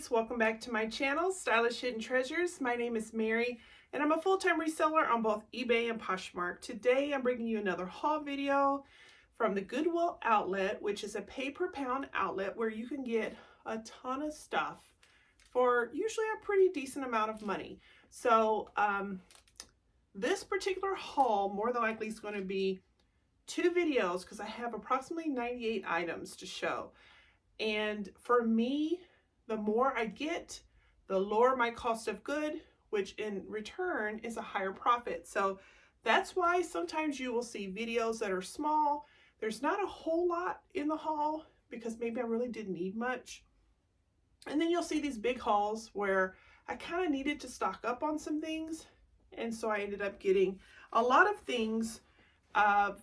guys, welcome back to my channel, Stylish Hidden Treasures. My name is Mary and I'm a full-time reseller on both eBay and Poshmark. Today I'm bringing you another haul video from the Goodwill outlet, which is a pay per pound outlet where you can get a ton of stuff for usually a pretty decent amount of money. So this particular haul more than likely is going to be two videos because I have approximately 98 items to show. And for me, the more I get, the lower my cost of good, which in return is a higher profit. So that's why sometimes you will see videos that are small. There's not a whole lot in the haul because maybe I really didn't need much. And then you'll see these big hauls where I kind of needed to stock up on some things. And so I ended up getting a lot of things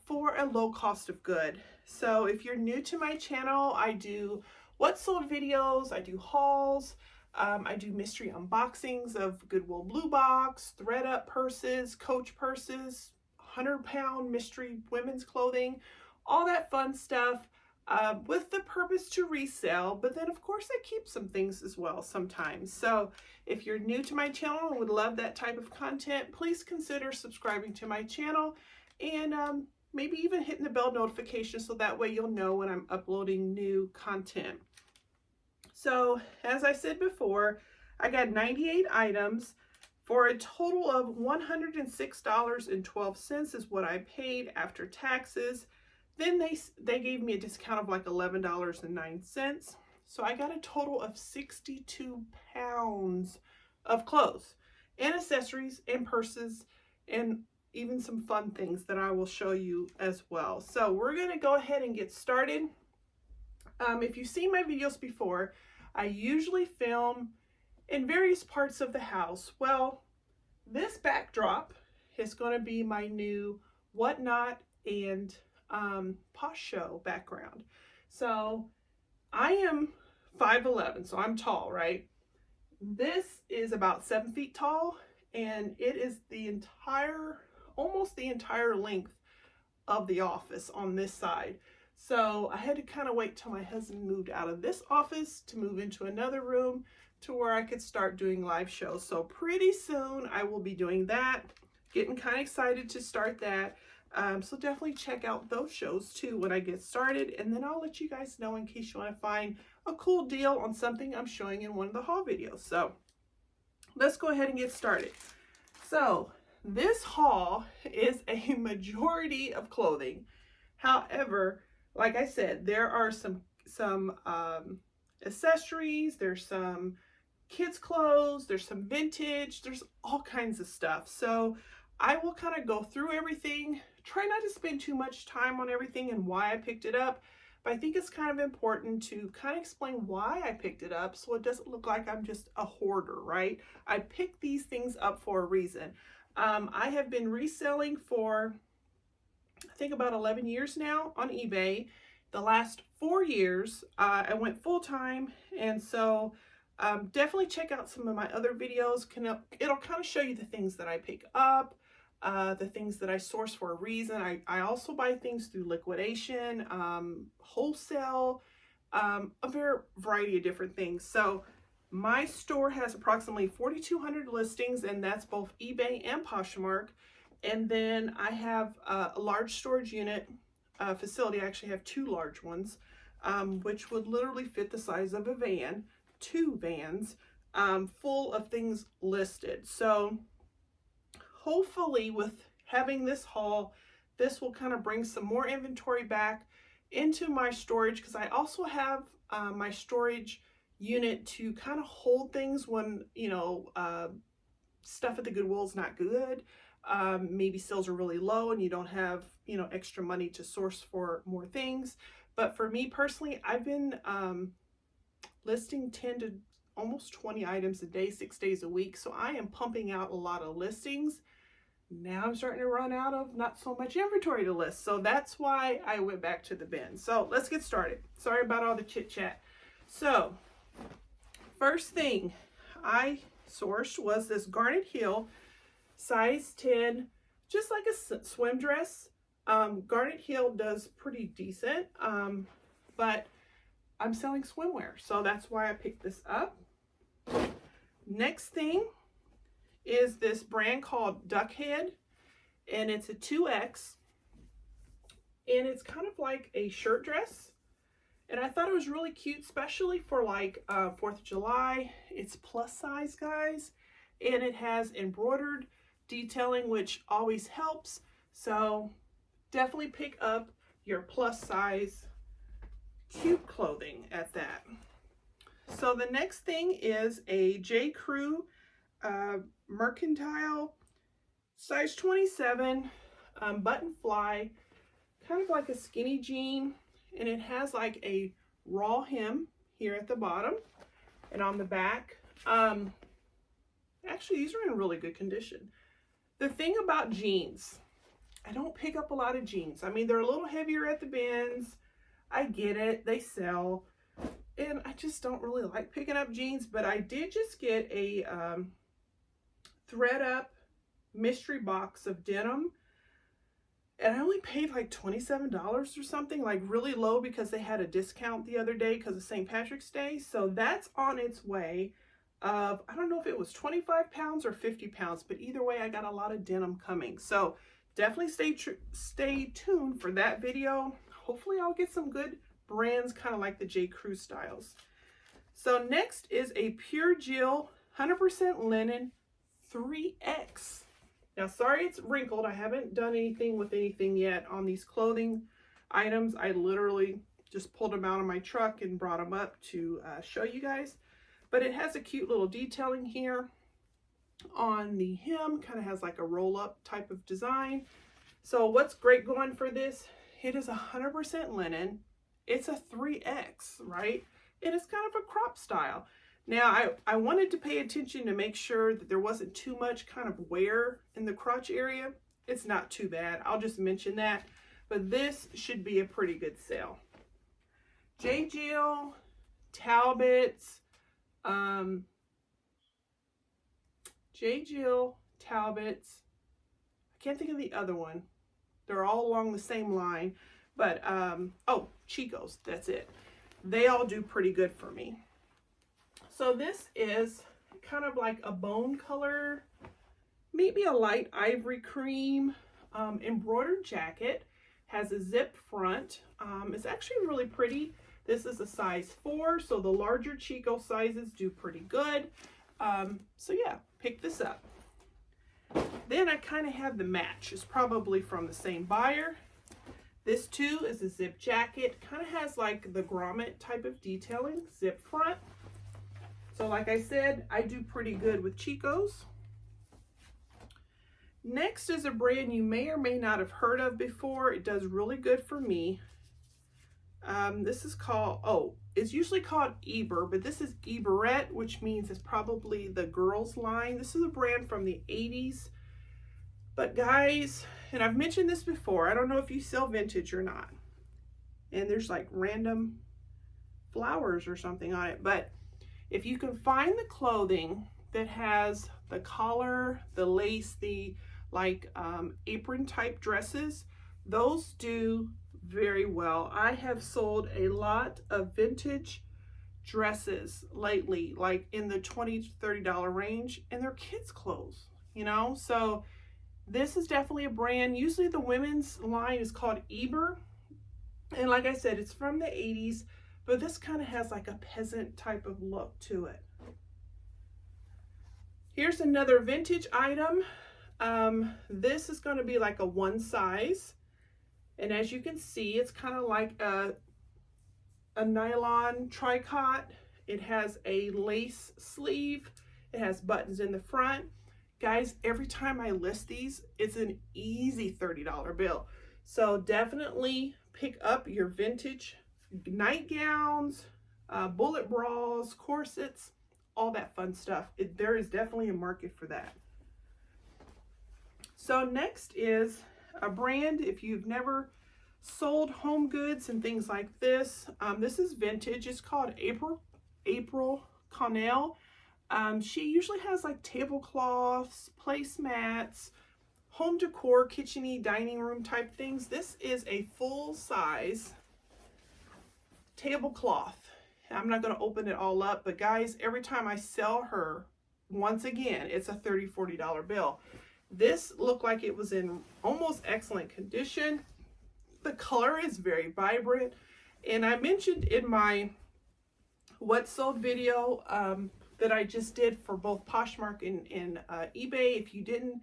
for a low cost of good. So if you're new to my channel, I do what sold videos, I do hauls, I do mystery unboxings of Goodwill Blue Box, thread up purses, Coach purses, 100-pound mystery women's clothing, all that fun stuff with the purpose to resell. But then of course I keep some things as well sometimes. So if you're new to my channel and would love that type of content, please consider subscribing to my channel and maybe even hitting the bell notification so that way you'll know when I'm uploading new content. So as I said before, I got 98 items for a total of $106.12 is what I paid after taxes. Then they gave me a discount of like $11.09. So I got a total of 62 pounds of clothes and accessories and purses and even some fun things that I will show you as well. So we're going to go ahead and get started. If you've seen my videos before, I usually film in various parts of the house. Well, this backdrop is going to be my new Whatnot and Posh Show background. So I am 5'11", so I'm tall, right? This is about 7 feet tall, and it is almost the entire length of the office on this side. So I had to kind of wait till my husband moved out of this office to move into another room to where I could start doing live shows. So pretty soon I will be doing that. Getting kind of excited to start that. So definitely check out those shows too when I get started, and then I'll let you guys know in case you want to find a cool deal on something I'm showing in one of the haul videos. So let's go ahead and get started. So this haul is a majority of clothing. However, like I said, there are some accessories, there's some kids clothes, there's some vintage, there's all kinds of stuff. So I will kind of go through everything, try not to spend too much time on everything and why I picked it up. But I think it's kind of important to kind of explain why I picked it up so it doesn't look like I'm just a hoarder, right? I picked these things up for a reason. I have been reselling for, I think, about 11 years now on eBay. The last 4 years, I went full-time, and so definitely check out some of my other videos. It'll kind of show you the things that I pick up, the things that I source for a reason. I also buy things through liquidation, wholesale, a variety of different things. So my store has approximately 4,200 listings, and that's both eBay and Poshmark. And then I have a large storage unit facility. I actually have two large ones, which would literally fit the size of a van, 2 vans, full of things listed. So hopefully with having this haul, this will kind of bring some more inventory back into my storage, because I also have my storage unit to kind of hold things when, you know, stuff at the Goodwill is not good. Maybe sales are really low and you don't have, you know, extra money to source for more things. But for me personally, I've been listing 10 to almost 20 items a day, 6 days a week. So I am pumping out a lot of listings. Now I'm starting to run out of not so much inventory to list. So that's why I went back to the bin. So let's get started. Sorry about all the chit chat. So first thing I sourced was this garnet heel, size 10, just like a swim dress. Garnet heel does pretty decent, but I'm selling swimwear, so that's why I picked this up. Next thing is this brand called Duckhead, and it's a 2X, and it's kind of like a shirt dress. And I thought it was really cute, especially for like 4th of July. It's plus size, guys, and it has embroidered detailing, which always helps. So definitely pick up your plus size cute clothing at that. So the next thing is a J. Crew mercantile size 27 button fly, kind of like a skinny jean, and it has like a raw hem here at the bottom and on the back. Actually, these are in really good condition. The thing about jeans, I don't pick up a lot of jeans. I mean, they're a little heavier at the bins. I get it, they sell, and I just don't really like picking up jeans. But I did just get a thread up mystery box of denim, and I only paid like $27 or something, like really low, because they had a discount the other day because of St. Patrick's Day. So that's on its way of, I don't know if it was 25 pounds or 50 pounds, but either way, I got a lot of denim coming. So definitely stay tuned for that video. Hopefully I'll get some good brands, kind of like the J. Crew styles. So next is a Pure Jill 100% linen 3X. Now, sorry it's wrinkled. I haven't done anything with anything yet on these clothing items. I literally just pulled them out of my truck and brought them up to show you guys. But it has a cute little detailing here on the hem, kind of has like a roll-up type of design. So what's great going for this, it is 100% linen. It's a 3X, right? And it's kind of a crop style. Now, I wanted to pay attention to make sure that there wasn't too much kind of wear in the crotch area. It's not too bad. I'll just mention that. But this should be a pretty good sale. J. Jill, Talbot's, J. Jill, Talbot's, I can't think of the other one. They're all along the same line. But, oh, Chico's, that's it. They all do pretty good for me. So this is kind of like a bone color, maybe a light ivory cream, embroidered jacket, has a zip front. It's actually really pretty. This is a size 4, so the larger Chico sizes do pretty good. So yeah, pick this up. Then I kind of have the match. It's probably from the same buyer. This too is a zip jacket, kind of has like the grommet type of detailing, zip front. So like I said, I do pretty good with Chico's. Next is a brand you may or may not have heard of before. It does really good for me. This is called, oh, it's usually called Eber, but this is Eberette, which means it's probably the girls line. This is a brand from the 80s. But guys, and I've mentioned this before, I don't know if you sell vintage or not. And there's like random flowers or something on it, but if you can find the clothing that has the collar, the lace, the like apron type dresses, those do very well. I have sold a lot of vintage dresses lately, like in the $20 to $30 range, and they're kids' clothes, you know? So this is definitely a brand. Usually the women's line is called Eber, and like I said, it's from the 80s. But this kind of has like a peasant type of look to it. Here's another vintage item. This is going to be like a 1 size. And as you can see, it's kind of like a nylon tricot. It has a lace sleeve. It has buttons in the front. Guys, every time I list these, it's an easy $30 bill. So definitely pick up your vintage nightgowns, bullet bras, corsets, all that fun stuff. There is definitely a market for that. So next is a brand, if you've never sold home goods and things like this, this is vintage. It's called April Connell. She usually has like tablecloths, placemats, home decor, kitchen-y, dining room type things. This is a full size tablecloth. I'm not going to open it all up, but guys, every time I sell her, once again, it's a $30, $40 bill. This looked like it was in almost excellent condition. The color is very vibrant. And I mentioned in my what sold video that I just did for both Poshmark and eBay. If you didn't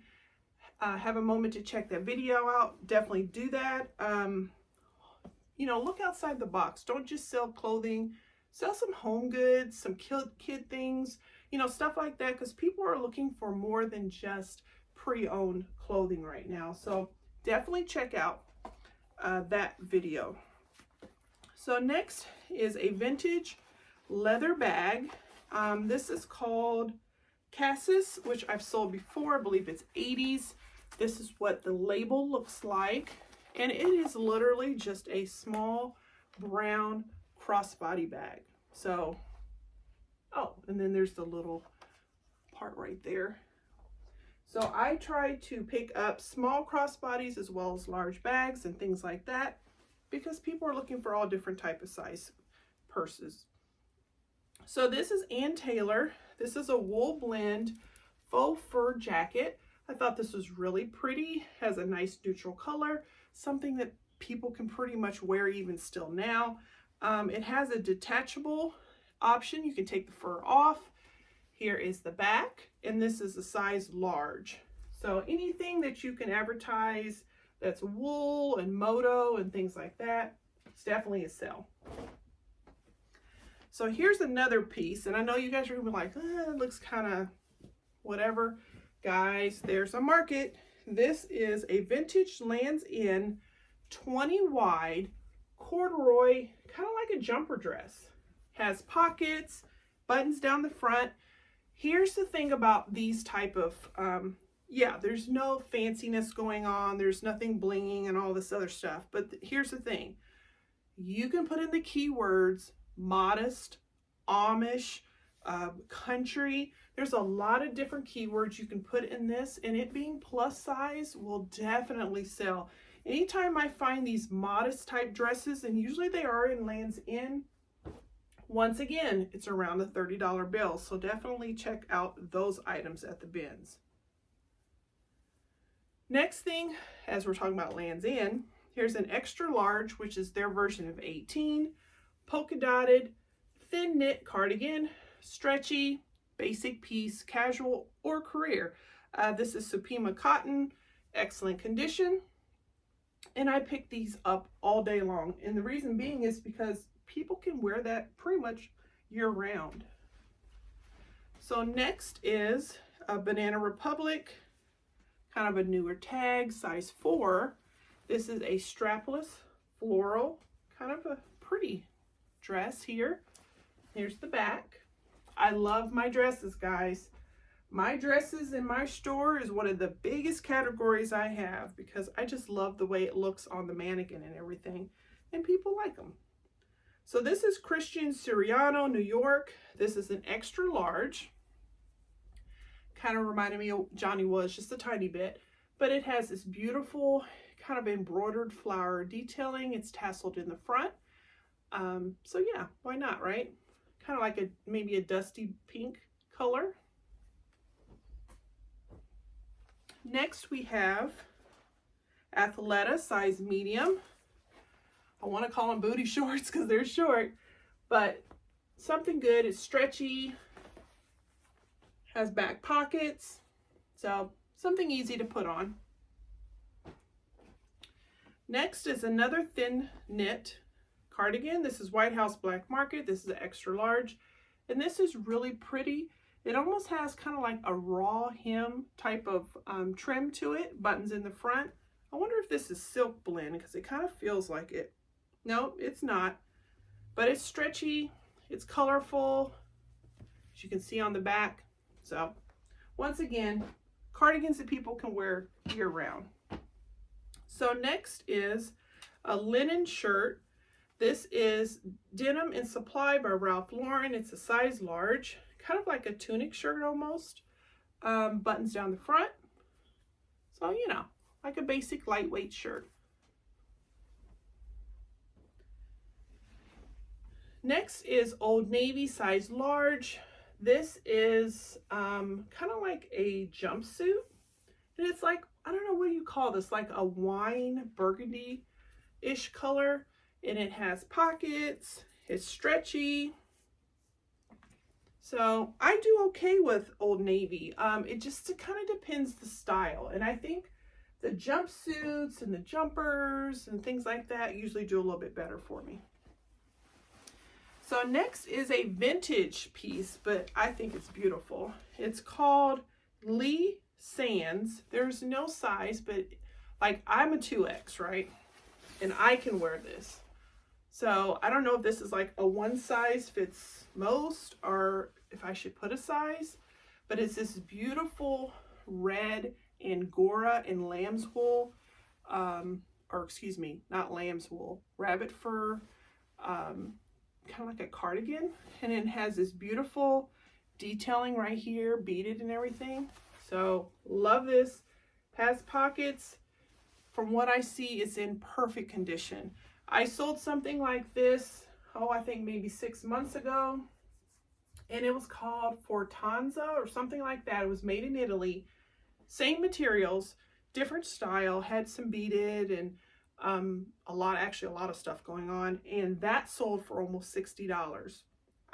have a moment to check that video out, definitely do that. You know, look outside the box. Don't just sell clothing. Sell some home goods, some kid things, you know, stuff like that, because people are looking for more than just pre-owned clothing right now. So definitely check out that video. So next is a vintage leather bag. This is called Cassis, which I've sold before. I believe it's 80s. This is what the label looks like. And it is literally just a small brown crossbody bag. So, oh, and then there's the little part right there. So I try to pick up small crossbodies as well as large bags and things like that, because people are looking for all different type of size purses. So this is Ann Taylor. This is a wool blend faux fur jacket. I thought this was really pretty. Has a nice neutral color, something that people can pretty much wear even still now. It has a detachable option. You can take the fur off. Here is the back, and this is a size large. So anything that you can advertise that's wool and moto and things like that, it's definitely a sell. So here's another piece, and I know you guys are gonna be like, it looks kind of whatever. Guys, there's a market. This is a vintage Lands' End 20 wide corduroy, kind of like a jumper dress. Has pockets, buttons down the front. Here's the thing about these type of, yeah, there's no fanciness going on. There's nothing blinging and all this other stuff. But here's the thing. You can put in the keywords modest, Amish, country. There's a lot of different keywords you can put in this, and it being plus size will definitely sell. Anytime I find these modest type dresses, and usually they are in Lands' End, once again, it's around a $30 bill. So definitely check out those items at the bins. Next thing, as we're talking about Lands' End, here's an extra large, which is their version of 18, polka dotted, thin knit cardigan, stretchy, basic piece, casual or career. This is Supima cotton, excellent condition. And I pick these up all day long. And the reason being is because people can wear that pretty much year round. So next is a Banana Republic, kind of a newer tag, size 4. This is a strapless floral, kind of a pretty dress here. Here's the back. I love my dresses, guys. My dresses in my store is one of the biggest categories I have, because I just love the way it looks on the mannequin and everything, and people like them. So this is Christian Siriano, New York. This is an extra large. Kind of reminded me of Johnny Was, just a tiny bit, but it has this beautiful kind of embroidered flower detailing. It's tasseled in the front. So yeah, why not, right? Kind of like maybe a dusty pink color. Next we have Athleta, size medium. I want to call them booty shorts because they're short, but something good. It's stretchy, has back pockets, so something easy to put on. Next is another thin knit cardigan. This is White House Black Market. This is an extra large, and this is really pretty. It almost has kind of like a raw hem type of trim to it, buttons in the front. I wonder if this is silk blend, because it kind of feels like it. No, it's not, but it's stretchy, it's colorful, as you can see on the back. So once again, cardigans that people can wear year round. So next is a linen shirt. This is Denim and Supply by Ralph Lauren. It's a size large, kind of like a tunic shirt almost. Buttons down the front. So, you know, like a basic lightweight shirt. Next is Old Navy size large. This is kind of like a jumpsuit. And it's like, I don't know what you call this, like a wine burgundy-ish color. And it has pockets, it's stretchy. So I do okay with Old Navy. It just kind of depends the style. And I think the jumpsuits and the jumpers and things like that usually do a little bit better for me. So next is a vintage piece, but I think it's beautiful. It's called Lee Sands. There's no size, but like I'm a 2X, right? And I can wear this. So I don't know if this is like a one size fits most or if I should put a size, but it's this beautiful red Angora and lamb's wool, or excuse me, not lamb's wool, rabbit fur, kind of like a cardigan, and it has this beautiful detailing right here, beaded and everything. So love this. Has pockets. From what I see, it's in perfect condition. I sold something like this, I think maybe 6 months ago, and it was called Fortanza or something like that. It was made in Italy, same materials, different style, had some beaded and a lot of stuff going on, and that sold for almost $60.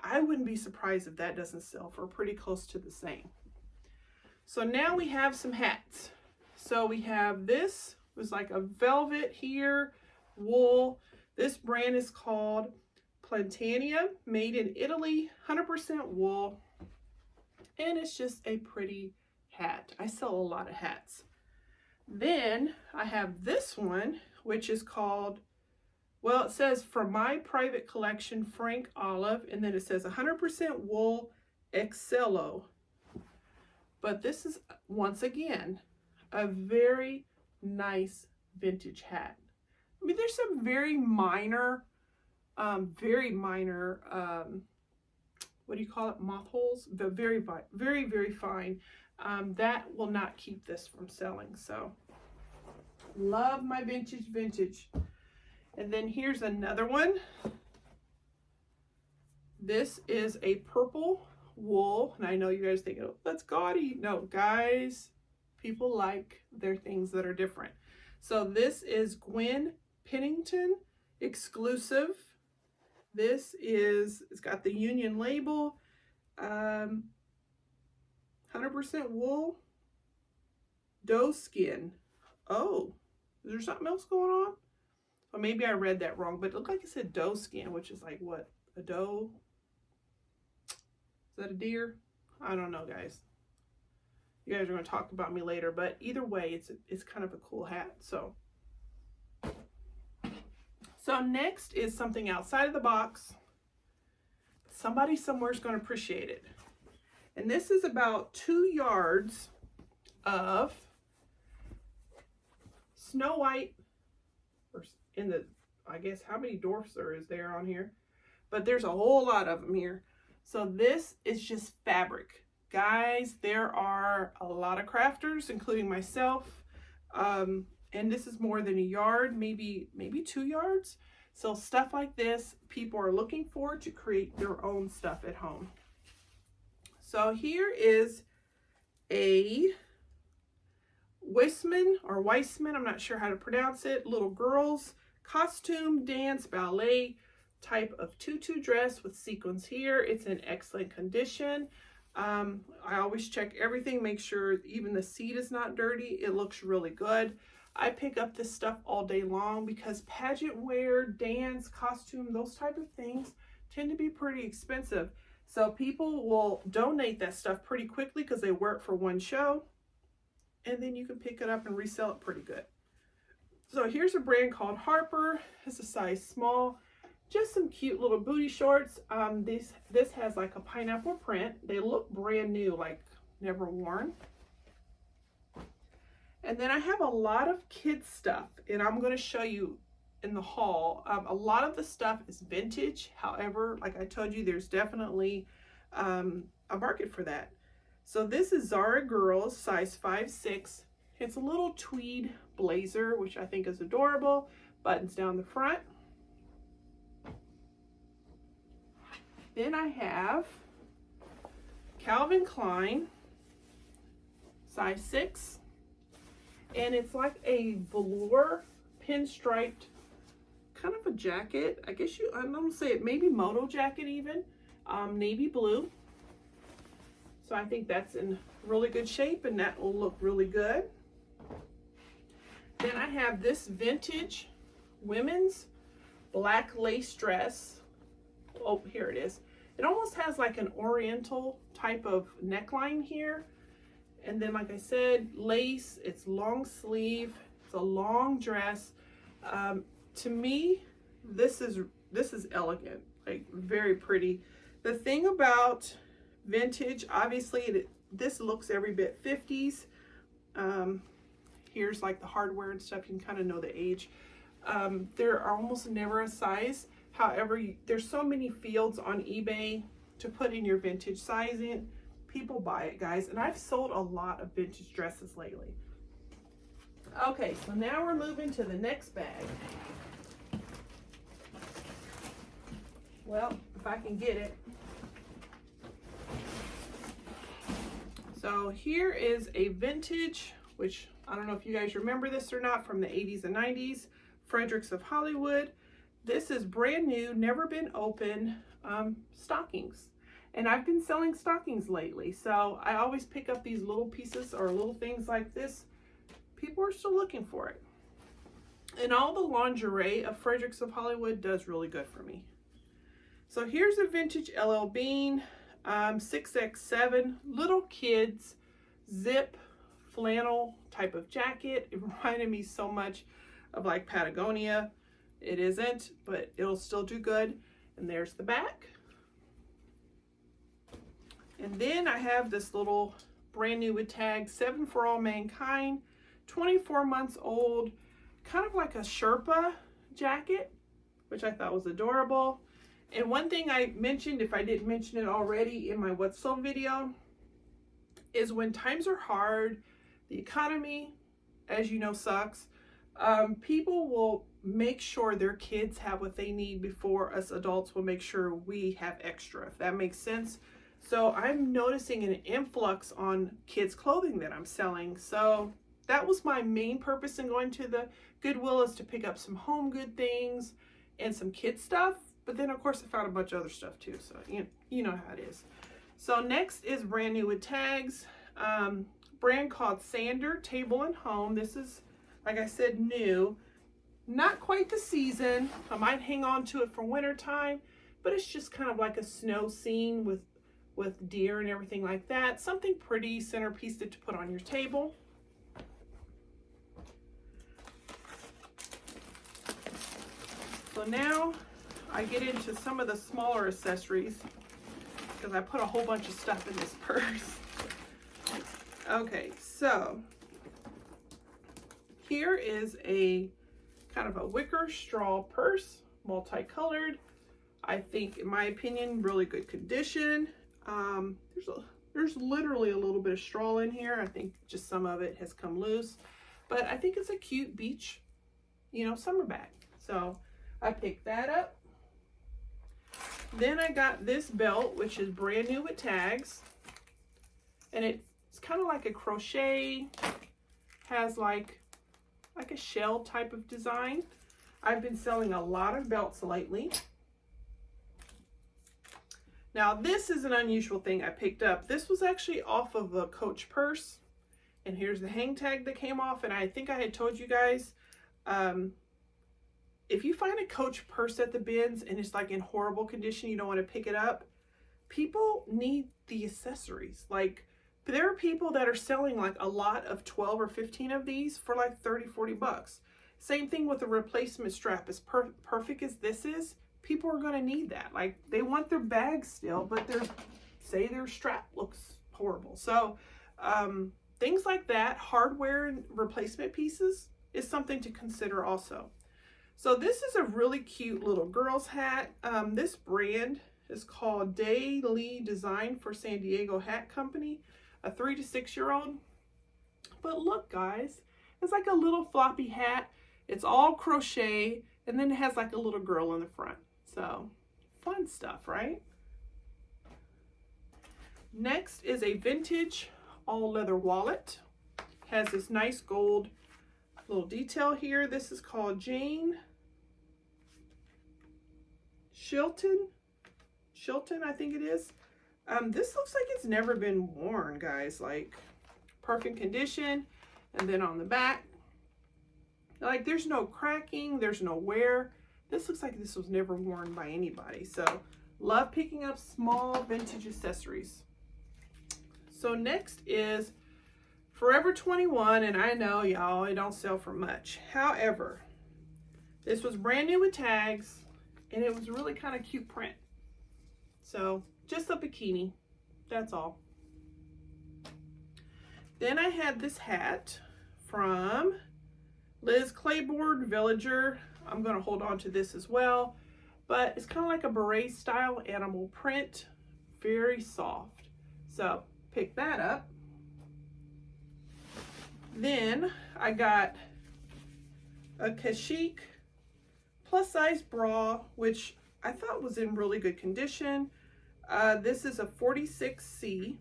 I wouldn't be surprised if that doesn't sell for pretty close to the same. So now we have some hats. So we have this, it was like a velvet here, wool. This brand is called Plantania, made in Italy, 100% wool, and it's just a pretty hat. I sell a lot of hats. Then I have this one, which is called, well, it says from my private collection, Frank Olive, and then it says 100% wool Excello. But this is, once again, a very nice vintage hat. I mean, there's some very minor, what do you call it, moth holes, but very, very fine. That will not keep this from selling. So love my vintage. And then here's another one. This is a purple wool, and I know you guys think, oh, that's gaudy. No, guys, people like their things that are different. So this is Gwen Pennington exclusive. This is, it's got the Union label, 100% wool, doe skin. Oh, is there something else going on? Or maybe I read that wrong, but it looked like it said doe skin, which is like what? A doe? Is that a deer? I don't know, guys. You guys are going to talk about me later, but either way, it's kind of a cool hat. So next is something outside of the box. Somebody somewhere is going to appreciate it. And this is about 2 yards of Snow White, or in the, I guess, how many dwarfs there on here? But there's a whole lot of them here. So this is just fabric. Guys, there are a lot of crafters, including myself. And this is more than a yard, maybe 2 yards. So stuff like this, people are looking for to create their own stuff at home. So here is a Weissman, I'm not sure how to pronounce it, little girls costume, dance, ballet type of tutu dress with sequins here. It's in excellent condition. I always check everything, make sure even the seat is not dirty. It looks really good. I pick up this stuff all day long because pageant wear, dance, costume, those type of things tend to be pretty expensive. So people will donate that stuff pretty quickly because they wear it for one show, and then you can pick it up and resell it pretty good. So here's a brand called Harper. It's a size small. Just some cute little booty shorts. This has like a pineapple print. They look brand new, like never worn. And then I have a lot of kids stuff, and I'm going to show you in the haul. A lot of the stuff is vintage. However, like I told you, there's definitely a market for that. So this is Zara Girls, size 5'6". It's a little tweed blazer, which I think is adorable. Buttons down the front. Then I have Calvin Klein, size 6. And it's like a velour pinstriped kind of a jacket. I guess I'm gonna say it maybe moto jacket even, navy blue. So I think that's in really good shape and that will look really good. Then I have this vintage women's black lace dress. Oh, here it is. It almost has like an oriental type of neckline here. And then, like I said, lace, it's long sleeve, it's a long dress. To me, this is elegant, like very pretty. The thing about vintage, obviously, this looks every bit 50s. Here's like the hardware and stuff, you can kind of know the age. There are almost never a size. However, there's so many fields on eBay to put in your vintage size in. People buy it, guys, and I've sold a lot of vintage dresses lately. Okay, so now we're moving to the next bag. Well, if I can get it. So here is a vintage, which I don't know if you guys remember this or not, from the 80s and 90s, Fredericks of Hollywood. This is brand new, never been open, stockings. And I've been selling stockings lately, so I always pick up these little pieces or little things like this. People are still looking for it. And all the lingerie of Fredericks of Hollywood does really good for me. So here's a vintage LL Bean, 6X7, little kids, zip, flannel type of jacket. It reminded me so much of like Patagonia. It isn't, but it'll still do good. And there's the back. And then I have this little brand new with tags, 7 for All Mankind, 24 months old, kind of like a Sherpa jacket, which I thought was adorable. And one thing I mentioned, if I didn't mention it already in my What's Sold video, is when times are hard, the economy, as you know, sucks, people will make sure their kids have what they need before us adults will make sure we have extra, if that makes sense. So I'm noticing an influx on kids' clothing that I'm selling. So that was my main purpose in going to the Goodwill, is to pick up some home good things and some kid stuff. But then, of course, I found a bunch of other stuff too. So you know how it is. So next is brand new with tags. Brand called Sander Table and Home. This is, like I said, new. Not quite the season. I might hang on to it for winter time, but it's just kind of like a snow scene with deer and everything like that. Something pretty centerpiece to put on your table. So now I get into some of the smaller accessories because I put a whole bunch of stuff in this purse. Okay, so here is a kind of a wicker straw purse, multicolored. I think, in my opinion, really good condition. There's literally a little bit of straw in here. I think just some of it has come loose, but I think it's a cute beach, summer bag. So I picked that up. Then I got this belt, which is brand new with tags, and it's kind of like a crochet, has like a shell type of design. I've been selling a lot of belts lately. Now this is an unusual thing I picked up. This was actually off of a Coach purse, and here's the hang tag that came off. And I think I had told you guys, if you find a Coach purse at the bins and it's like in horrible condition, you don't want to pick it up, people need the accessories. Like, there are people that are selling like a lot of 12 or 15 of these for like 30, 40 bucks. Same thing with the replacement strap. As perfect as this is, people are going to need that. Like, they want their bag still, but say their strap looks horrible. So things like that, hardware and replacement pieces, is something to consider also. So this is a really cute little girl's hat. This brand is called Daily Design for San Diego Hat Company, a 3 to 6 year old. But look, guys, it's like a little floppy hat. It's all crochet, and then it has like a little girl in the front. So fun stuff, right? Next is a vintage all leather wallet. Has this nice gold little detail here. This is called Jane Shilton, I think it is. This looks like it's never been worn, guys. Like, perfect condition. And then on the back, like, there's no cracking, there's no wear. This looks like this was never worn by anybody. So, love picking up small vintage accessories. So next is Forever 21, and I know y'all, it don't sell for much. However, this was brand new with tags, and it was really kind of cute print. So just a bikini, that's all. Then I had this hat from Liz Claiborne Villager. I'm going to hold on to this as well, but it's kind of like a beret style animal print, very soft. So pick that up. Then I got a Kashik plus size bra, which I thought was in really good condition. This is a 46C.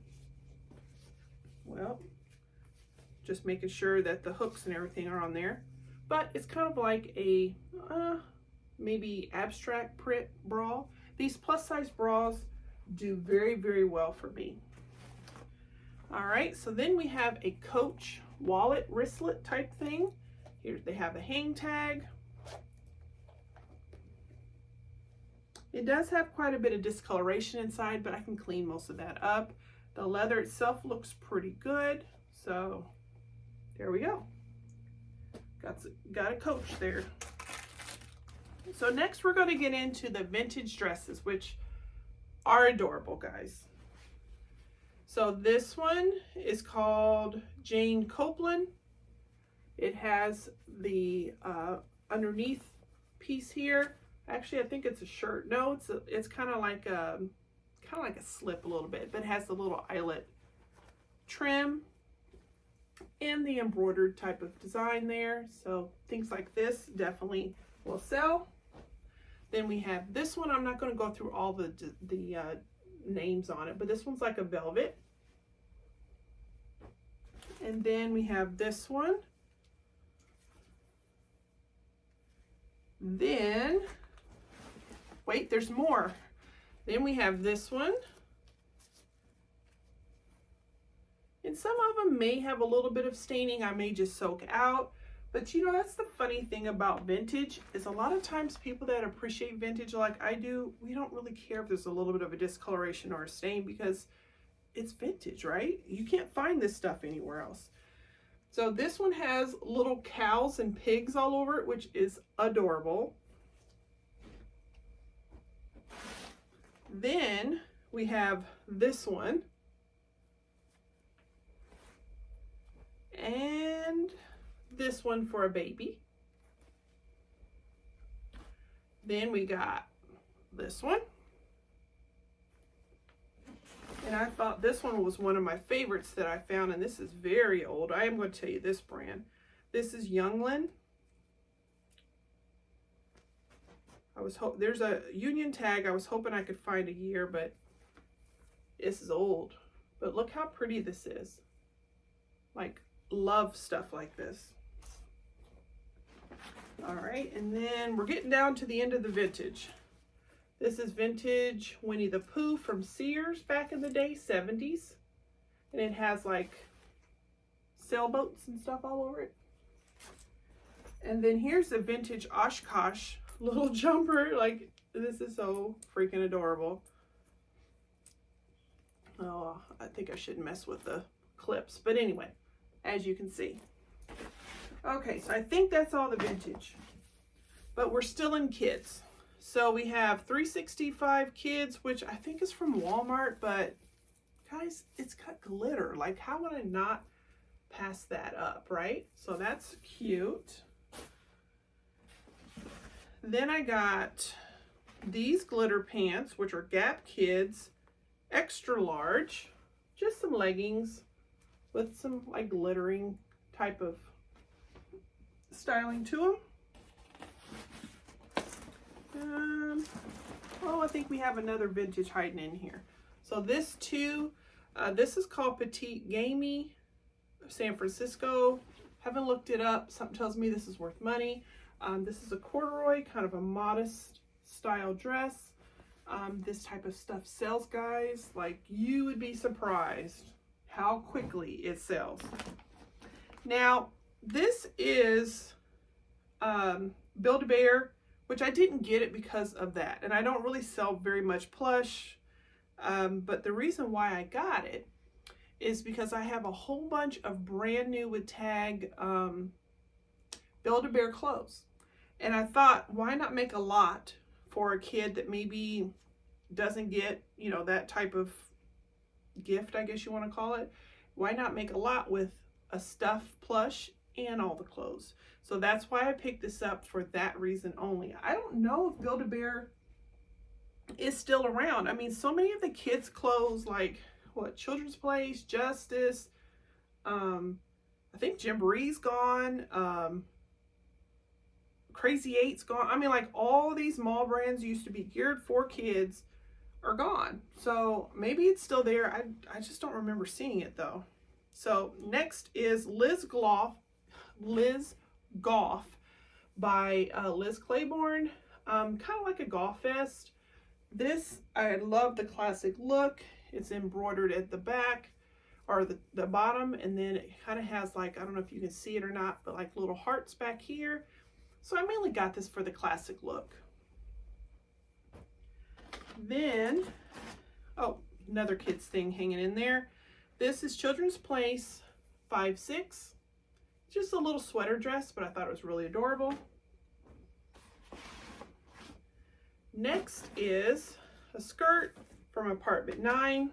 Well, just making sure that the hooks and everything are on there. But it's kind of like a maybe abstract print bra. These plus size bras do very, very well for me. All right, so then we have a Coach wallet wristlet type thing. Here they have a hang tag. It does have quite a bit of discoloration inside, but I can clean most of that up. The leather itself looks pretty good. So there we go. Got a Coach there. So next we're going to get into the vintage dresses, which are adorable, guys. So this one is called Jane Copeland. It has the underneath piece here. Actually, I think it's a shirt. No, it's kind of like a slip a little bit, but it has the little eyelet trim and the embroidered type of design there. So things like this definitely will sell. Then we have this one. I'm not going to go through all the names on it, but this one's like a velvet. And then we have this one. Then, wait, there's more. Then we have this one. And some of them may have a little bit of staining. I may just soak out. But you know, that's the funny thing about vintage, is a lot of times people that appreciate vintage like I do, we don't really care if there's a little bit of a discoloration or a stain, because it's vintage, right? You can't find this stuff anywhere else. So this one has little cows and pigs all over it, which is adorable. Then we have this one. And this one for a baby. Then we got this one. And I thought this one was one of my favorites that I found, and this is very old. I am going to tell you this brand. This is Youngland. There's a union tag. I was hoping I could find a year, but this is old. But look how pretty this is. Like, love stuff like this. All right, and then we're getting down to the end of the vintage. This is vintage Winnie the Pooh from Sears back in the day, 70s. And it has like sailboats and stuff all over it. And then here's a vintage Oshkosh little jumper. Like, this is so freaking adorable. Oh, I think I shouldn't mess with the clips. But anyway, as you can see. Okay, so I think that's all the vintage. But we're still in kids. So we have 365 Kids, which I think is from Walmart, but guys, it's got glitter. Like, how would I not pass that up, right? So that's cute. Then I got these glitter pants, which are Gap Kids, extra large, just some leggings with some like glittering type of styling to them. Oh, I think we have another vintage hiding in here. So this too, This is called Petite Gamey, San Francisco. Haven't looked it up. Something tells me this is worth money. This is a corduroy, kind of a modest style dress. This type of stuff sells, guys. Like, you would be surprised how quickly it sells. Now, this is Build-A-Bear, which I didn't get it because of that. And I don't really sell very much plush. But the reason why I got it is because I have a whole bunch of brand new with tag Build-A-Bear clothes. And I thought, why not make a lot for a kid that maybe doesn't get, you know, that type of gift, I guess you want to call it. Why not make a lot with a stuffed plush and all the clothes? So that's why I picked this up, for that reason only. I don't know if Build-A-Bear is still around. I mean, so many of the kids' clothes, like what, Children's Place, Justice, I think Gymboree's gone, Crazy 8's gone. I mean, like, all these mall brands used to be geared for kids are gone. So maybe it's still there. I just don't remember seeing it though. So next is Liz Goff by Liz Claiborne. Kind of like a golf vest. This, I love the classic look. It's embroidered at the back, or the bottom, and then it kind of has, like, I don't know if you can see it or not, but like little hearts back here. So I mainly got this for the classic look. Then, oh, another kids thing hanging in there. This is Children's Place 5'6". Just a little sweater dress, but I thought it was really adorable. Next is a skirt from Apartment 9,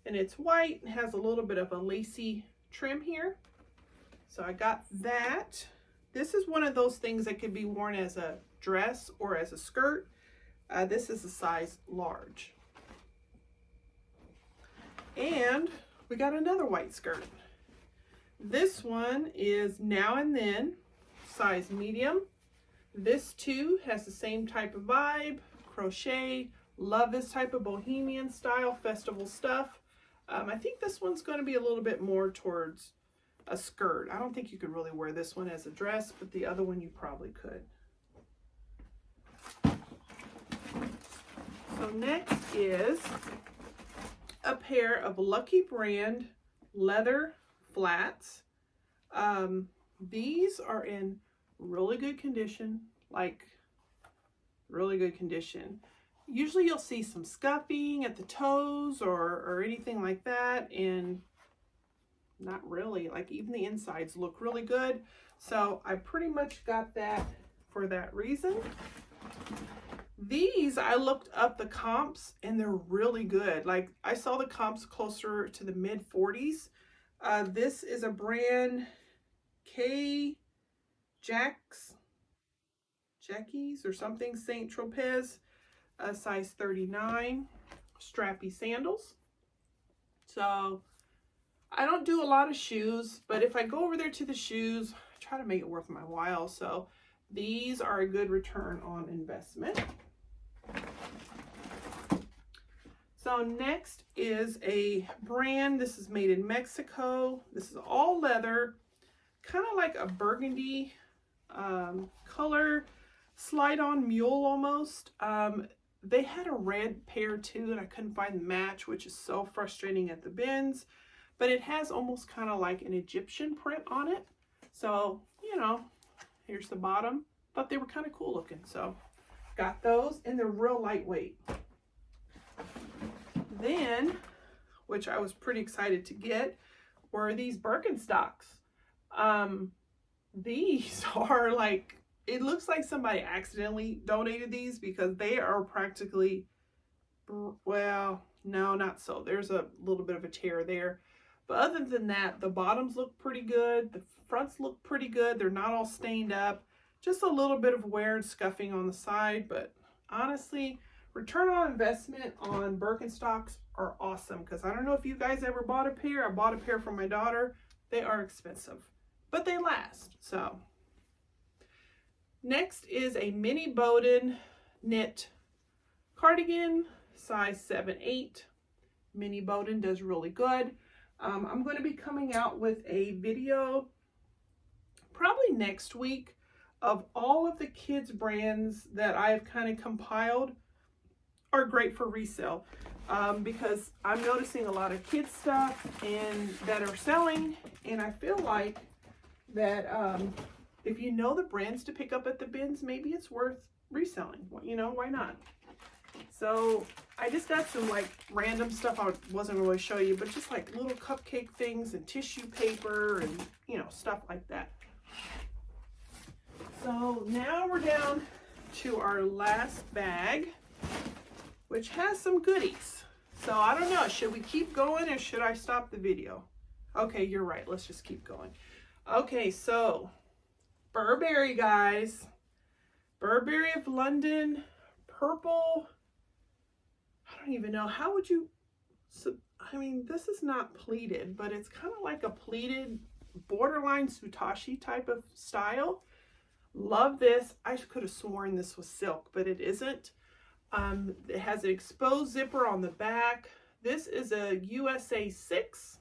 and it's white and has a little bit of a lacy trim here. So I got that. This is one of those things that could be worn as a dress or as a skirt. This is a size large. And we got another white skirt. This one is Now and Then, size medium. This too has the same type of vibe, crochet. Love this type of bohemian style festival stuff. I think this one's going to be a little bit more towards a skirt. I don't think you could really wear this one as a dress, but the other one you probably could. So next is a pair of Lucky Brand leather flats. These are in really good condition, like really good condition. Usually you'll see some scuffing at the toes or anything like that, and not really. Like, even the insides look really good. So I pretty much got that for that reason. These, I looked up the comps and they're really good. Like, I saw the comps closer to the mid 40s. This is a brand Jackie's or something, Saint Tropez, size 39, strappy sandals. So I don't do a lot of shoes, but if I go over there to the shoes, I try to make it worth my while. So these are a good return on investment. So next is a brand. This is made in Mexico. This is all leather, kind of like a burgundy color, slide-on mule almost. They had a red pair too, and I couldn't find the match, which is so frustrating at the bins. But it has almost kind of like an Egyptian print on it. So, you know, here's the bottom. Thought they were kind of cool looking, so got those, and they're real lightweight. Then, which I was pretty excited to get, were these Birkenstocks. These are like, it looks like somebody accidentally donated these, because they are practically, well, no, not so. There's a little bit of a tear there. But other than that, the bottoms look pretty good. The fronts look pretty good. They're not all stained up. Just a little bit of wear and scuffing on the side. But honestly, return on investment on Birkenstocks are awesome. Because I don't know if you guys ever bought a pair. I bought a pair for my daughter. They are expensive, but they last. So next is a mini Bowden knit cardigan, size 7/8. Mini Bowden does really good. I'm going to be coming out with a video probably next week of all of the kids brands that I've kind of compiled are great for resale, because I'm noticing a lot of kids stuff and that are selling, and I feel like that if you know the brands to pick up at the bins, maybe it's worth reselling. You know, why not? So I just got some like random stuff I wasn't really show you, but just like little cupcake things and tissue paper and, you know, stuff like that. So now we're down to our last bag, which has some goodies. So I don't know, should we keep going or should I stop the video? Okay, you're right, let's just keep going. Okay, so Burberry, guys. Burberry of London, purple. I don't even know, how would you, I mean, this is not pleated, but it's kind of like a pleated borderline Sutashi type of style. Love this. I could have sworn this was silk, but it isn't. It has an exposed zipper on the back. This is a USA 6,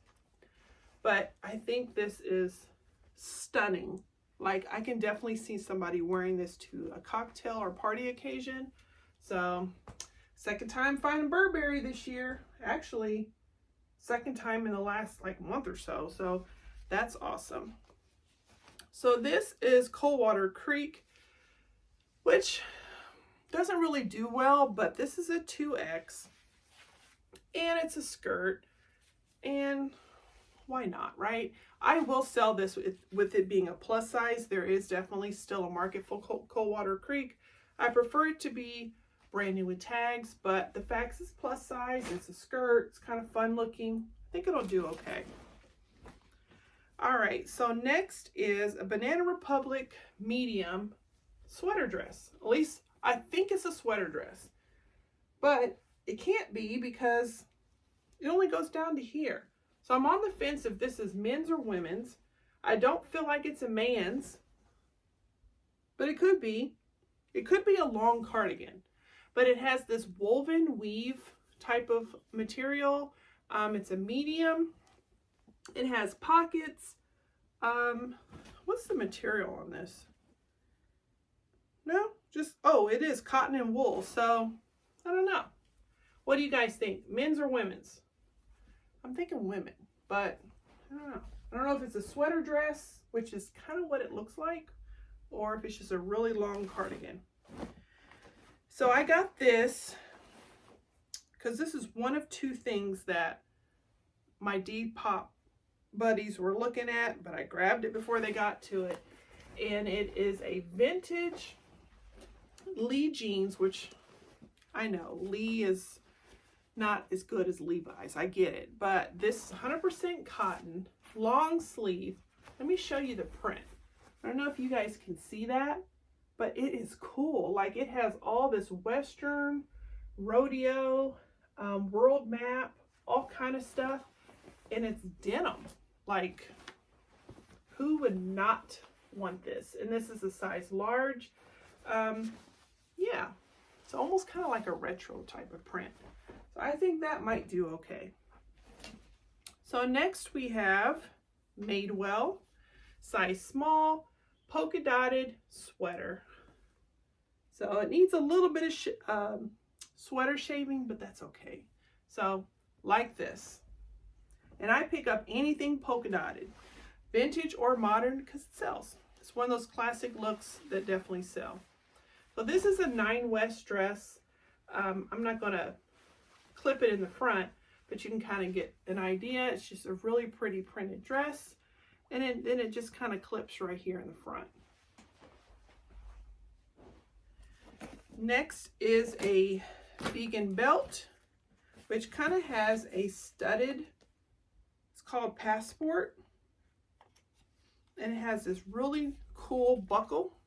but I think this is stunning. Like, I can definitely see somebody wearing this to a cocktail or party occasion. So, second time finding Burberry this year. Actually, second time in the last like month or so. So, that's awesome. So this is Coldwater Creek, which doesn't really do well, but this is a 2X and it's a skirt, and why not, right? I will sell this with it being a plus size. There is definitely still a market for Coldwater Creek. I prefer it to be brand new with tags, but the fact it's plus size, it's a skirt, it's kind of fun looking. I think it'll do okay. All right, so next is a Banana Republic medium sweater dress. At least I think it's a sweater dress, but it can't be because it only goes down to here. So I'm on the fence if this is men's or women's. I don't feel like it's a man's, but it could be. It could be a long cardigan, but it has this woven weave type of material. It's a medium. It has pockets. What's the material on this? No, just, oh, it is cotton and wool. So, I don't know. What do you guys think? Men's or women's? I'm thinking women, but I don't know. I don't know if it's a sweater dress, which is kind of what it looks like, or if it's just a really long cardigan. So I got this because this is one of two things that my Depop buddies were looking at, but I grabbed it before they got to it. And it is a vintage Lee jeans, which I know Lee is not as good as Levi's. I get it. But this is 100% cotton, long sleeve. Let me show you the print. I don't know if you guys can see that, but it is cool. Like, it has all this Western, rodeo, world map, all kind of stuff. And it's denim. Like, who would not want this? And this is a size large. Yeah, it's almost kind of like a retro type of print. So I think that might do okay. So next we have Madewell, size small, polka dotted sweater. So it needs a little bit of sweater shaving, but that's okay. So like this. And I pick up anything polka dotted, vintage or modern, because it sells. It's one of those classic looks that definitely sell. So this is a 9 West dress. I'm not going to clip it in the front, but you can kind of get an idea. It's just a really pretty printed dress. And then it just kind of clips right here in the front. Next is a vegan belt, which kind of has a studded, it's called Passport. And it has this really cool buckle,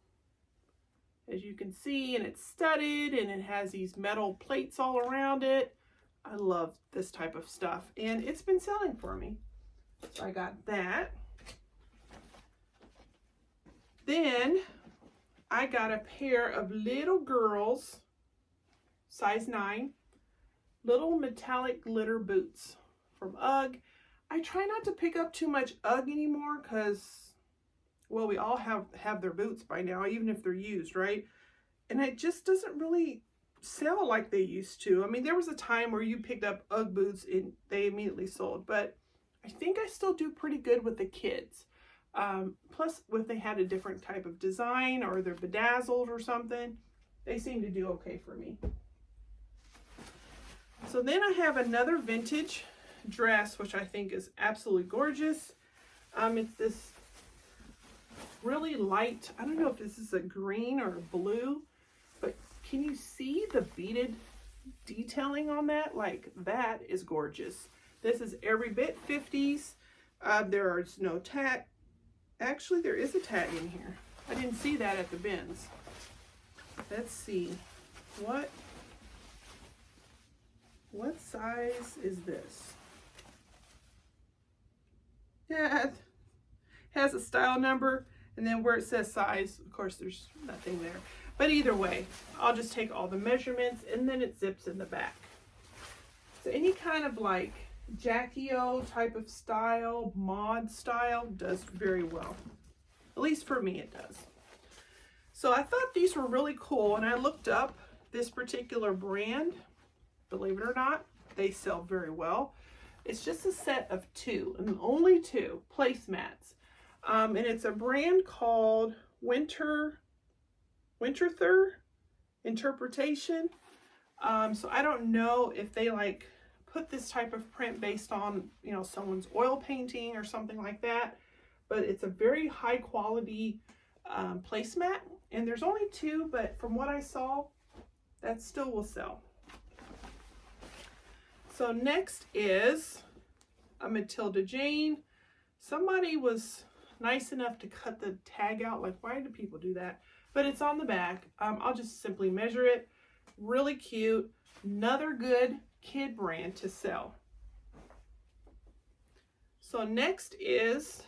as you can see, and it's studded, and it has these metal plates all around it. I love this type of stuff, and it's been selling for me. So I got that. Then I got a pair of little girls, size 9, little metallic glitter boots from UGG. I try not to pick up too much UGG anymore because, well, we all have their boots by now, even if they're used, right? And it just doesn't really sell like they used to. I mean, there was a time where you picked up UGG boots and they immediately sold, but I think I still do pretty good with the kids. Plus, if they had a different type of design or they're bedazzled or something, they seem to do okay for me. So then I have another vintage dress, which I think is absolutely gorgeous. It's this really light, I don't know if this is a green or a blue, but can you see the beaded detailing on that? Like, that is gorgeous. This is every bit 50s. There is no tag. Actually, there is a tag in here. I didn't see that at the bins. Let's see. What size is this? Yeah, it has a style number, and then where it says size, of course, there's nothing there. But either way, I'll just take all the measurements, and then it zips in the back. So any kind of like Jackie O type of style, mod style, does very well. At least for me, it does. So I thought these were really cool, and I looked up this particular brand. Believe it or not, they sell very well. It's just a set of 2, and only 2 placemats. And it's a brand called Winterthur Interpretation. So I don't know if they like put this type of print based on, you know, someone's oil painting or something like that, but it's a very high quality placemat, and there's only 2, but from what I saw, that still will sell. So next is a Matilda Jane. Somebody was nice enough to cut the tag out. Like, why do people do that? But it's on the back. I'll just simply measure it. Really cute. Another good kid brand to sell. So next is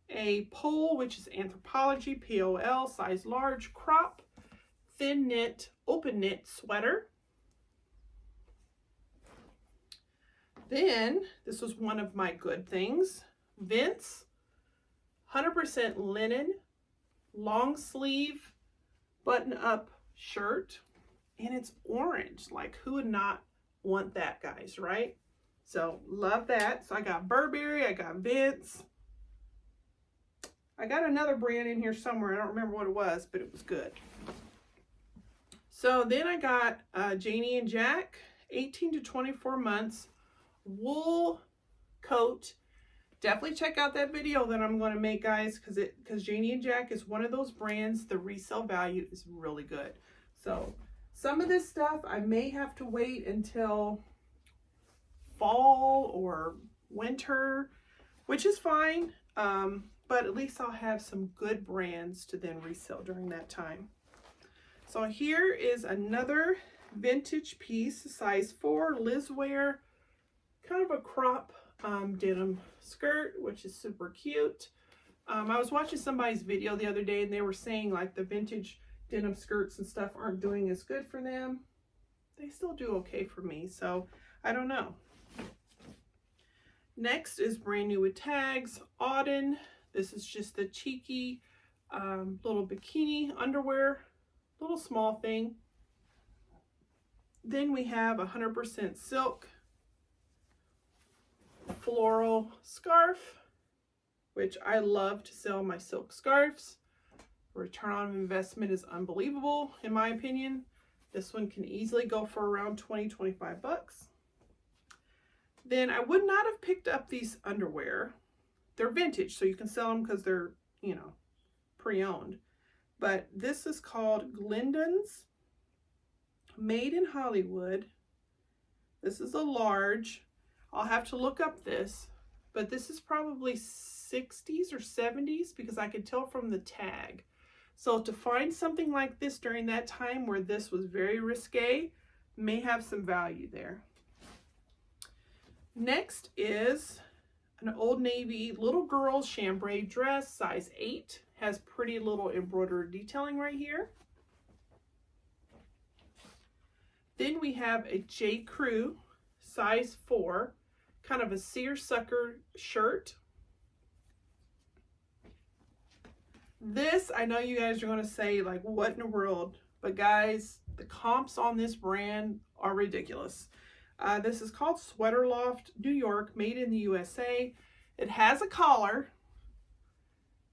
a Pole, which is Anthropologie, POL, size large, crop, thin knit, open knit sweater. Then, this was one of my good things, Vince, 100% linen, long sleeve, button up shirt, and it's orange. Like, who would not want that, guys, right? So, love that. So, I got Burberry, I got Vince. I got another brand in here somewhere. I don't remember what it was, but it was good. So, then I got Janie and Jack, 18 to 24 months. Wool coat. Definitely check out that video that I'm going to make, guys, because Janie and Jack is one of those brands. The resale value is really good. So some of this stuff I may have to wait until fall or winter, which is fine, but at least I'll have some good brands to then resell during that time. So here is another vintage piece, size 4, Liz wear. Kind of a crop denim skirt, which is super cute. I was watching somebody's video the other day, and they were saying like the vintage denim skirts and stuff aren't doing as good for them. They still do okay for me, so I don't know. Next is brand new with tags, Auden. This is just the cheeky little bikini underwear, little small thing. Then we have 100% silk floral scarf, which I love to sell my silk scarves. Return on investment is unbelievable, in my opinion. This one can easily go for around 20-25 bucks. Then I would not have picked up these underwear. They're vintage, so you can sell them because they're, you know, pre-owned. But this is called Glendon's, made in Hollywood. This is a large. I'll have to look up this, but this is probably 60s or 70s because I could tell from the tag. So to find something like this during that time where this was very risque may have some value there. Next is an Old Navy little girl chambray dress, size 8. Has pretty little embroidered detailing right here. Then we have a J. Crew size 4, kind of a seersucker shirt. This, I know you guys are going to say, like, what in the world? But guys, the comps on this brand are ridiculous. This is called Sweater Loft New York, made in the USA. It has a collar,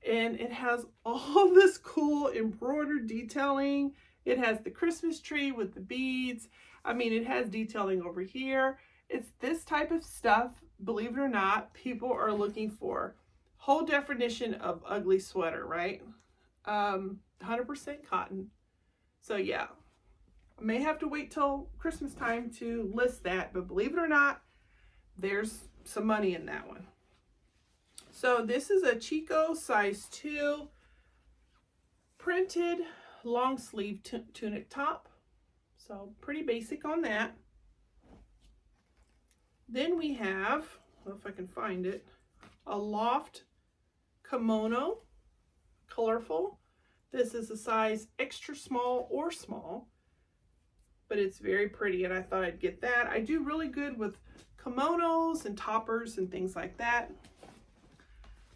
and it has all this cool embroidered detailing. It has the Christmas tree with the beads. I mean, it has detailing over here. It's this type of stuff, believe it or not, people are looking for. Whole definition of ugly sweater, right? 100% cotton. So yeah, I may have to wait till Christmas time to list that, but believe it or not, there's some money in that one. So this is a Chico size 2 printed long sleeve tunic top. So pretty basic on that. Then we have, well, if I can find it, a loft kimono, colorful. This is a size extra small or small, but it's very pretty, and I thought I'd get that. I do really good with kimonos and toppers and things like that.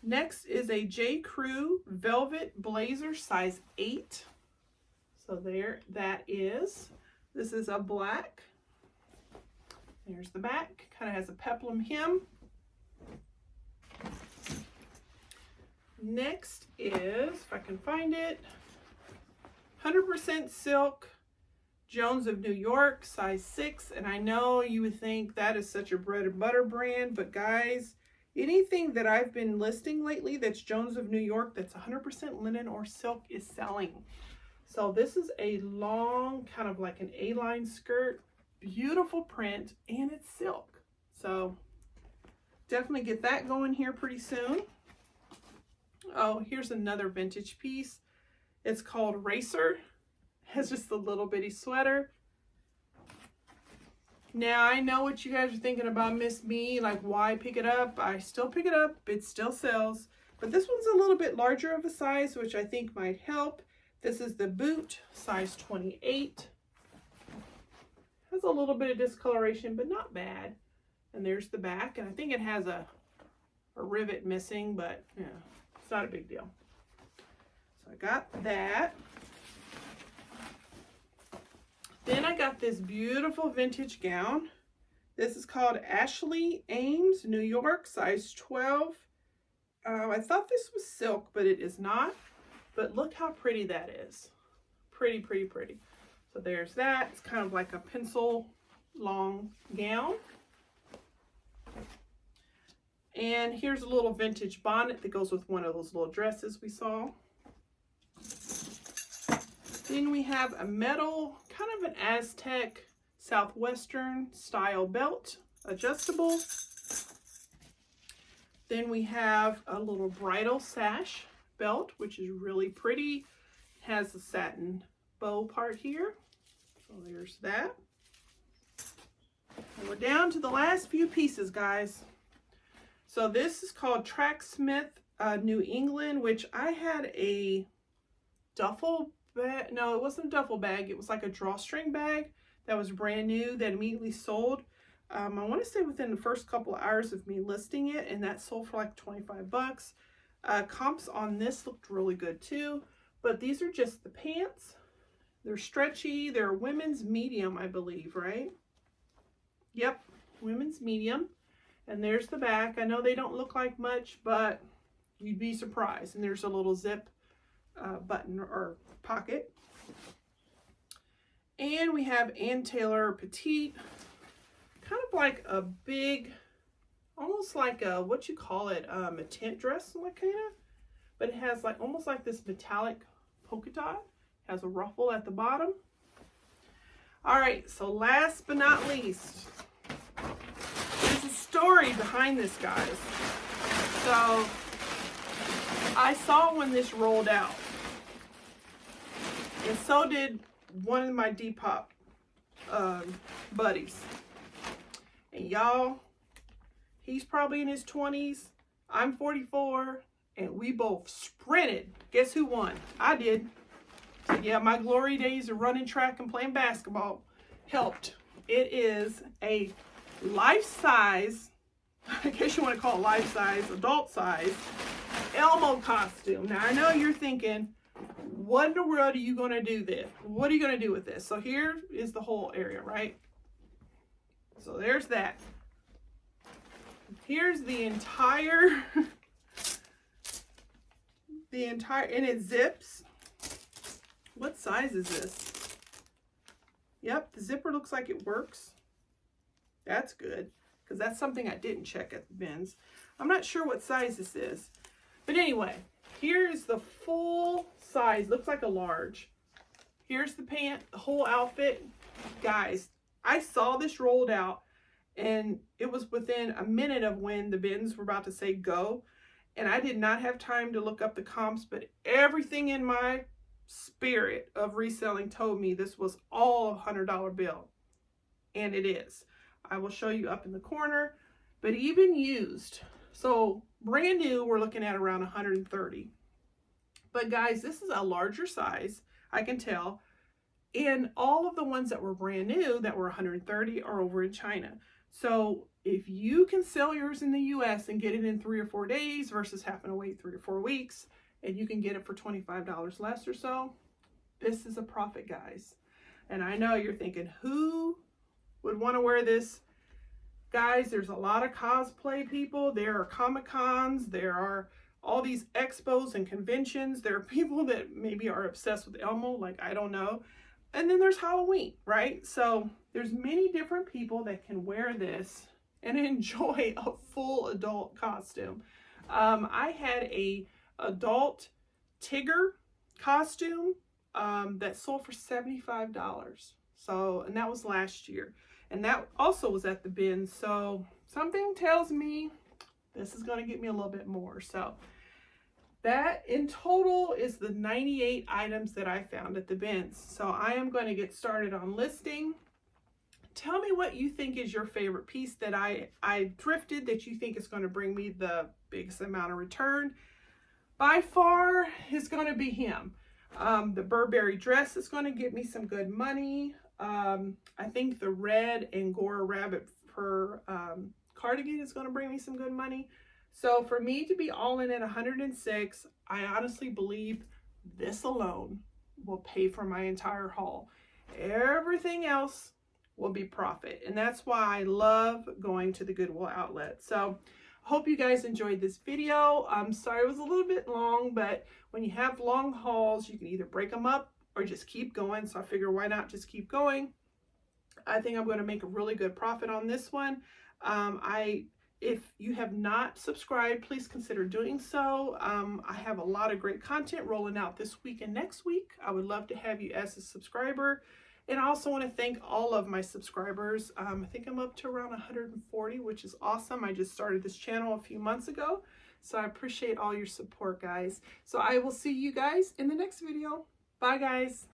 Next is a J. Crew velvet blazer size 8. So there that is. This is a black. There's the back. Kind of has a peplum hem. Next is, if I can find it, 100% silk Jones of New York, size 6. And I know you would think that is such a bread and butter brand, but guys, anything that I've been listing lately that's Jones of New York that's 100% linen or silk is selling. So this is a long, kind of like an A-line skirt, beautiful print, and it's silk. So definitely get that going here pretty soon. Oh, here's another vintage piece. It's called Racer. Has just a little bitty sweater. Now, I know what you guys are thinking about Miss Me, like why pick it up? I still pick it up, it still sells. But this one's a little bit larger of a size, which I think might help. This is the boot, size 28. Has a little bit of discoloration, but not bad. And there's the back, and I think it has a rivet missing, but yeah, it's not a big deal. So I got that. Then I got this beautiful vintage gown. This is called Ashley Ames, New York, size 12. I thought this was silk, but it is not. But look how pretty that is. Pretty, pretty, pretty. So there's that. It's kind of like a pencil long gown. And here's a little vintage bonnet that goes with one of those little dresses we saw. Then we have a metal, kind of an Aztec Southwestern style belt, adjustable. Then we have a little bridal sash belt, which is really pretty. Has a satin bow part here. So there's that. And we're down to the last few pieces, guys. So this is called Tracksmith New England, which I had a duffel bag. No, it wasn't a duffel bag. It was like a drawstring bag that was brand new that immediately sold. I want to say within the first couple of hours of me listing it, and that sold for like 25 bucks. Comps on this looked really good too, but these are just the pants. They're stretchy. They're women's medium, I believe, right? Yep, women's medium. And there's the back. I know they don't look like much, but you'd be surprised. And there's a little zip button or pocket. And we have Ann Taylor Petite, kind of like a big, almost like a, what you call it, a tent dress, like kind of, but it has like almost like this metallic polka dot. Has a ruffle at the bottom. All right, so last but not least, there's a story behind this, guys. So I saw when this rolled out, and so did one of my Depop buddies. And y'all, he's probably in his 20s. I'm 44, and we both sprinted. Guess who won? I did. So yeah, my glory days of running track and playing basketball helped. It is a life size, I guess you want to call it life size, adult size, Elmo costume. Now I know you're thinking, what in the world are you going to do this? What are you going to do with this? So here is the whole area, right? So there's that. Here's the entire, and it zips. What size is this? Yep, the zipper looks like it works. That's good, because that's something I didn't check at the bins. I'm not sure what size this is. But anyway, here's the full size. Looks like a large. Here's the pant, the whole outfit. Guys, I saw this rolled out, and it was within a minute of when the bins were about to say go. And I did not have time to look up the comps, but everything in my spirit of reselling told me this was all a $100 bill. And it is. I will show you up in the corner. But even used, so brand new, we're looking at around 130. But guys, this is a larger size, I can tell. And all of the ones that were brand new that were 130 are over in China. So if you can sell yours in the US and get it in 3 or 4 days versus having to wait 3 or 4 weeks, and you can get it for $25 less or so, this is a profit, guys. And I know you're thinking, who would want to wear this? Guys, there's a lot of cosplay people. There are Comic-Cons. There are all these expos and conventions. There are people that maybe are obsessed with Elmo, like I don't know. And then there's Halloween, right? So there's many different people that can wear this and enjoy a full adult costume. I had a adult Tigger costume that sold for $75. So, and that was last year. And that also was at the bin. So something tells me this is going to get me a little bit more. So that in total is the 98 items that I found at the bins. So I am going to get started on listing. Tell me what you think is your favorite piece that I thrifted that you think is going to bring me the biggest amount of return. By far is going to be him. The Burberry dress is going to get me some good money. I think the red Angora rabbit fur cardigan is going to bring me some good money. So for me to be all in at 106, I honestly believe this alone will pay for my entire haul. Everything else will be profit. And that's why I love going to the Goodwill outlet. So hope you guys enjoyed this video. I'm sorry it was a little bit long, but when you have long hauls, you can either break them up or just keep going. So I figure why not just keep going. I think I'm going to make a really good profit on this one. If you have not subscribed, please consider doing so. I have a lot of great content rolling out this week and next week. I would love to have you as a subscriber. And I also want to thank all of my subscribers. I think I'm up to around 140, which is awesome. I just started this channel a few months ago. So I appreciate all your support, guys. So I will see you guys in the next video. Bye, guys.